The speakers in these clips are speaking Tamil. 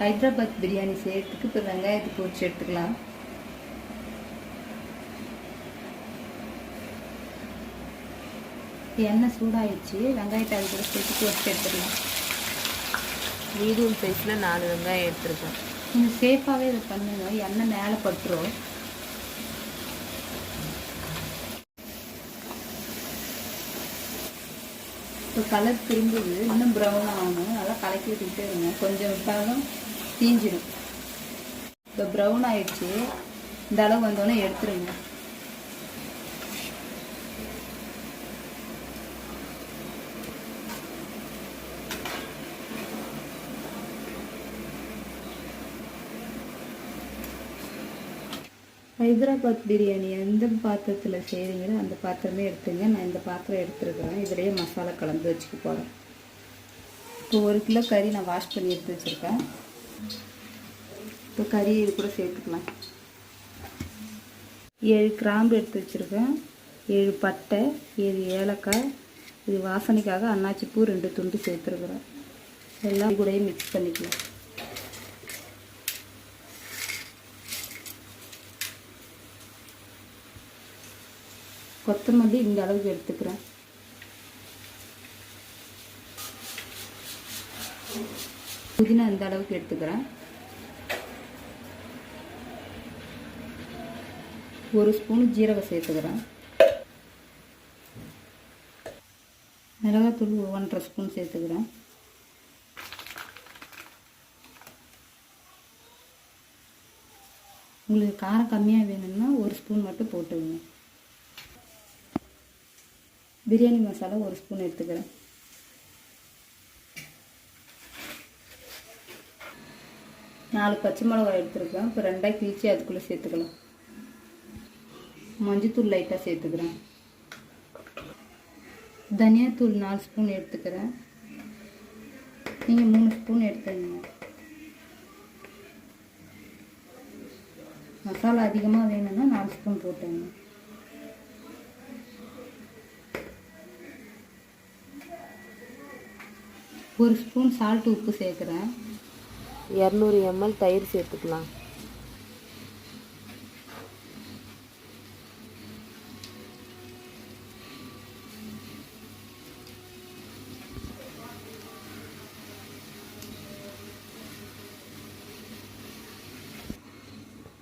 ஹைதராபாத் பிரியாணி செய்யறதுக்கு இப்போ வெங்காயத்தை பொரிச்சு எடுத்துக்கலாம். எண்ணெய் சூடாகிடுச்சு, வெங்காயத்தை அது கூட சேர்த்து பொரிச்சு எடுத்துக்கலாம். மீடியம் சைஸில் 4 வெங்காயம் எடுத்துருக்கேன். நீங்கள் சேஃபாகவே இதை பண்ணுங்க, எண்ணெய் மேலே பட்டுரும். இப்போ கலர் திரும்புது, இன்னும் ப்ரௌன் ஆகணும், நல்லா கலக்கி விட்டுக்கிட்டே இருங்க. கொஞ்சம் விட்டாலும் தீஞ்சிடும். இப்போ ப்ரௌன் ஆகிடுச்சு, இந்த அளவு வந்தோடனே எடுத்துருங்க. ஹைதராபாத் பிரியாணி எந்த பாத்திரத்தில் செய்கிறீங்களோ அந்த பாத்திரமே எடுத்துங்க. நான் இந்த பாத்திரம் எடுத்துருக்கிறேன். இதிலேயே மசாலா கலந்து வச்சுக்க போகிறேன். இப்போ 1 கிலோ கறி நான் வாஷ் பண்ணி எடுத்து வச்சுருக்கேன். இப்போ கறி இது கூட சேர்த்துக்கலாம். 7 கிராம்பு எடுத்து வச்சுருக்கேன், 7 பட்டை, 7 ஏலக்காய், இது வாசனைக்காக அன்னாச்சி பூ 2 துண்டு சேர்த்துருக்குறேன். எல்லாம் கூடயே மிக்ஸ் பண்ணிக்கலாம். கொத்தமல்லி இந்த அளவுக்கு எடுத்துக்கிறேன். புதினா இந்த அளவுக்கு எடுத்துக்கிறேன். 1 ஸ்பூன் ஜீரகம் சேர்த்துக்கிறேன். மிளகாத்தூள் 1.5 ஸ்பூன் சேர்த்துக்கிறேன். உங்களுக்கு காரம் கம்மியாக வேணும்னா 1 ஸ்பூன் மட்டும் போட்டுக்கோங்க. பிரியாணி மசாலா 1 ஸ்பூன் எடுத்துக்கிறேன். நாலு பச்சை மிளகாய் எடுத்துருக்கேன். இப்போ 2ஆக கிழிச்சு அதுக்குள்ளே சேர்த்துக்கலாம். மஞ்சத்தூள் லைட்டாக சேர்த்துக்கிறேன். தனியாத்தூள் 4 ஸ்பூன் எடுத்துக்கிறேன். நீங்கள் 3 ஸ்பூன் எடுத்துக்கங்க. மசாலா அதிகமாக வேணும்னா 4 ஸ்பூன் போட்டுங்க. ஒரு ஸ்பூன் சால்ட் உப்பு சேர்க்குறேன். 200 ml தயிர் சேர்த்துக்கலாம்.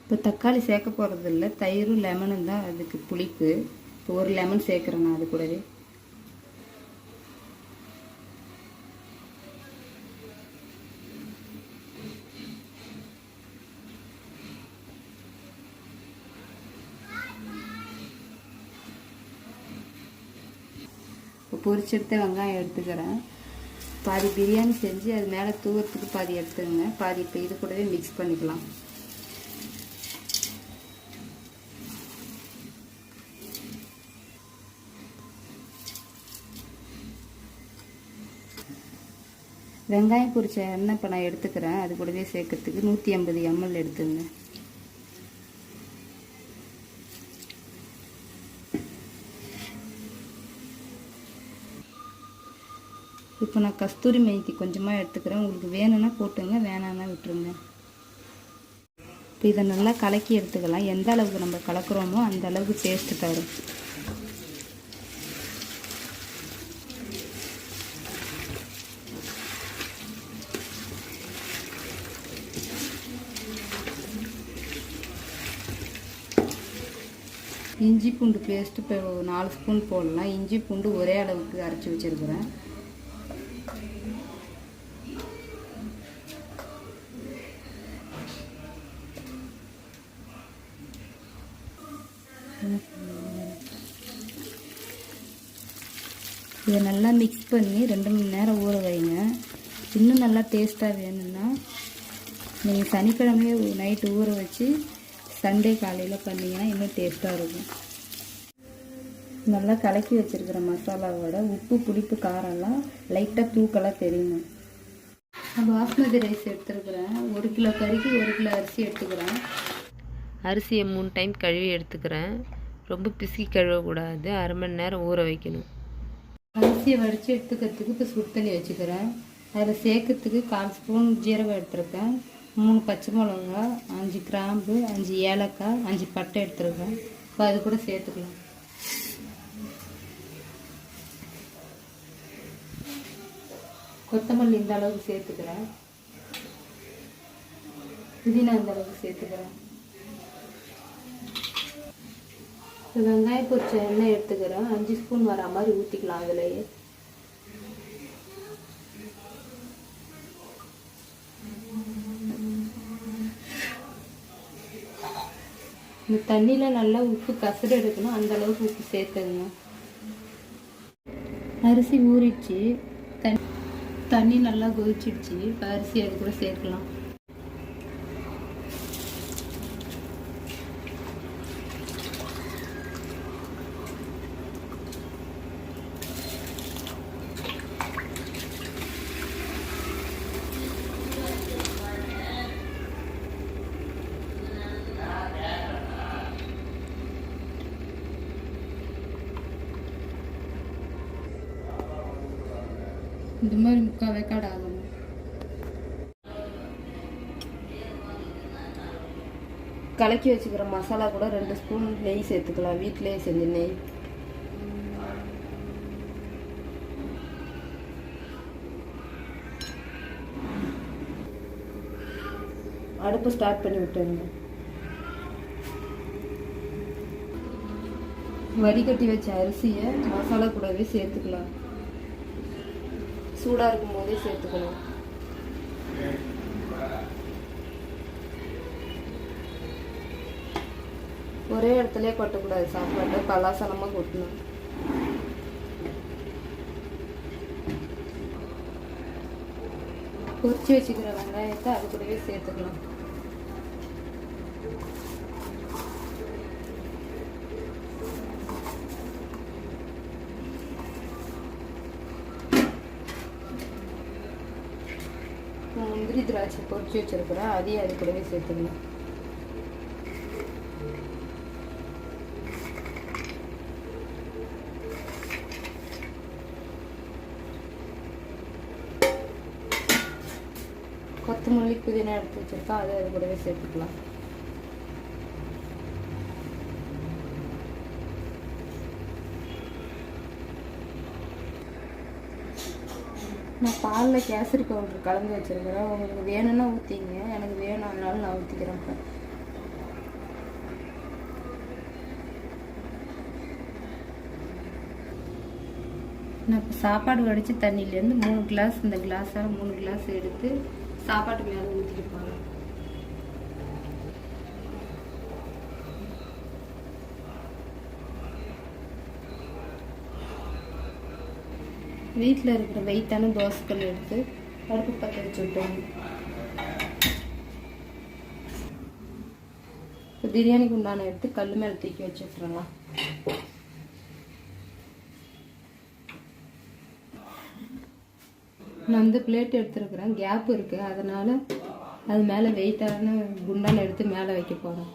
இப்போ தக்காளி சேர்க்க போகிறது இல்லை, தயிரும் லெமனும் தான் அதுக்கு புளிப்பு. இப்போ 1 லெமன் சேர்க்குறேன் நான் அது கூடவே. இப்போ பொரிச்செடுத்த வெங்காயம் எடுத்துக்கிறேன். பாதி பிரியாணி செஞ்சு அது மேலே தூவறதுக்கு பாதி எடுத்துக்கங்க, பாதி இப்போ இது கூடவே மிக்ஸ் பண்ணிக்கலாம். வெங்காயம் பொரிச்ச எண்ணெய் இப்போ நான் எடுத்துக்கிறேன். அது கூடவே சேர்க்கறதுக்கு 150 ml எடுத்துங்க. இப்போ நான் கஸ்தூரி மெய்த்தி கொஞ்சமாக எடுத்துக்கிறேன். உங்களுக்கு வேணும்னா போட்டுங்க, வேணான்னா விட்டுருங்க. இப்போ இதை நல்லா கலக்கி எடுத்துக்கலாம். எந்த அளவுக்கு நம்ம கலக்குறோமோ அந்த அளவுக்கு டேஸ்ட்டு தரும். இஞ்சி பூண்டு பேஸ்ட்டு இப்போ 4 ஸ்பூன் போடலாம். இஞ்சி பூண்டு ஒரே அளவுக்கு அரைச்சி வச்சுருக்கிறேன். இதை நல்லா மிக்ஸ் பண்ணி 2 மணி நேரம் ஊற வைங்க. இன்னும் நல்லா டேஸ்ட்டாக வேணும்னா நீங்கள் சனிக்கிழமையே நைட்டு ஊற வச்சு சண்டே காலையில் பண்ணிங்கன்னா இன்னும் டேஸ்ட்டாக இருக்கும். நல்லா கலக்கி வச்சுருக்கிற மசாலாவோட உப்பு புளிப்பு காரம்லாம் லைட்டாக தூக்கலாக தெரியணும். நான் பாஸ்மதி ரைஸ் எடுத்துருக்குறேன். 1 கிலோ கறிக்கு 1 கிலோ அரிசி எடுத்துக்கிறேன். அரிசியை 3 டைம் கழுவி எடுத்துக்கிறேன். ரொம்ப பிசுக்கி கழுவக்கூடாது, 1/2 மணி நேரம் ஊற வைக்கணும். அரிசியை வடித்து எடுத்துக்கிறதுக்கு இப்போ சுடு தண்ணி வச்சுக்கிறேன். அதில் சேர்க்கறதுக்கு 1/4 ஸ்பூன் ஜீரகம் எடுத்துருக்கேன், 3 பச்சை மிளகா, 5 கிராம்பு, 5 ஏலக்காய், 5 பட்டை எடுத்துருக்கேன். இப்போ அது கூட சேர்த்துக்கலாம். கொத்தமல்லி இந்த அளவுக்கு சேர்த்துக்கிறேன், புதினா இந்த அளவுக்கு சேர்த்துக்கிறேன். வெங்காயம் பொரிச்ச எண்ணெய் எடுத்துக்கிறேன், 5 ஸ்பூன் வர மாதிரி ஊற்றிக்கலாம். அதுலேயே இந்த தண்ணியில் நல்லா உப்பு கசடு எடுக்கணும், அந்த அளவுக்கு உப்பு சேர்த்துங்க. அரிசி ஊறிடுச்சு, தண்ணி நல்லா கொதிச்சிடுச்சு. இப்போ அரிசி அது கூட சேர்க்கலாம். இந்த மாதிரி 3/4 வேக்காடு ஆகணும். கலக்கி வச்சுக்கிற மசாலா கூட 2 ஸ்பூன் நெய் சேர்த்துக்கலாம், வீட்டிலேயே செஞ்ச நெய். அடுப்பு ஸ்டார்ட் பண்ணி விட்டுருங்க. வடிகட்டி வச்ச அரிசியை மசாலா கூடவே சேர்த்துக்கலாம். சூடாக இருக்கும் போதே சேர்த்துக்கணும். ஒரே இடத்துல கொட்டக்கூடாது, சாப்பாட்டை பலாசலமாக கொட்டணும். பொரிச்சு வச்சுக்கிற வெங்காயத்தை அது கூடவே சேர்த்துக்கலாம். முந்திரி திராட்சை பொரிச்சு வச்சிருக்கிறேன், அதையும் அது கூடவே சேர்த்துக்கலாம். கொத்தமல்லி புதினா எடுத்து வச்சிருக்கா, அதை அது கூடவே சேர்த்துக்கலாம். நான் பாலில் கேசரி பவுடர் கலந்து வச்சுருக்கிறேன், உங்களுக்கு வேணும்னா ஊற்றிங்க, எனக்கு வேணும் அதனால நான் ஊற்றிக்கிறேன். இப்போ நான் இப்போ சாப்பாடு வடித்து தண்ணியிலேருந்து 3 கிளாஸ், இந்த கிளாஸால் 3 கிளாஸ் எடுத்து சாப்பாட்டு மேலே ஊற்றிருப்பாங்க. வீட்டில் இருக்கிற வெயிட்டான தோசைக்கல் எடுத்து அடுப்பு பற்ற வச்சு விட்டோம். இப்போ பிரியாணிக்கு உண்டான எடுத்து கல் மேலே தூக்கி வச்சு விட்டுறலாம். நான் வந்து பிளேட் எடுத்துருக்குறேன், கேப் இருக்குது, அதனால் அது மேலே வெயிட்டான குண்டான எடுத்து மேலே வைக்க போகிறேன்.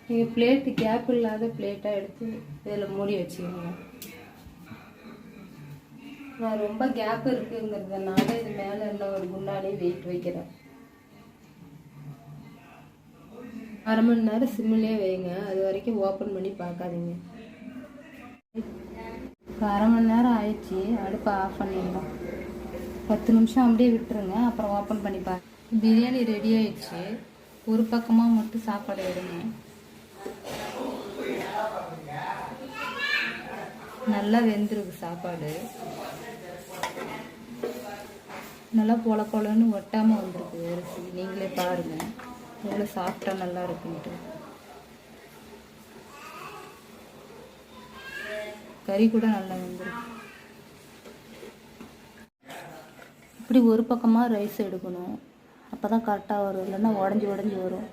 நீங்கள் பிளேட்டு கேப் இல்லாத பிளேட்டாக எடுத்து இதில் மூடி வச்சுக்கோங்க. நான் ரொம்ப கேப் இருக்குங்கிறதுனால இது மேலே இன்னும் ஒரு குண்டானே வெயிட் வைக்கிறேன். 1/2 மணி நேரம் சிம்மிலே வைங்க, அது வரைக்கும் ஓப்பன் பண்ணி பார்க்காதீங்க. இப்போ 1/2 மணி நேரம் ஆயிடுச்சு, அடுப்பை ஆஃப் பண்ணிடலாம். 10 நிமிஷம் அப்படியே விட்டுருங்க, அப்புறம் ஓப்பன் பண்ணி பாருங்க. பிரியாணி ரெடி ஆயிடுச்சு. ஒரு பக்கமாக மட்டும் சாப்பாடு எடுங்க. நல்லா வெந்திருக்கு சாப்பாடு, நல்லா பொல பொலன்னு ஒட்டாமல் வந்திருக்கு அரிசி. நீங்களே பாருங்கள் எவ்வளோ சாஃப்டாக நல்லா இருக்குன்ட்டு. கறி கூட நல்லா வெந்திருக்கு. இப்படி ஒரு பக்கமாக ரைஸ் எடுக்கணும், அப்போ தான் கரெக்டாக வரும், இல்லைன்னா உடஞ்சி வரும்.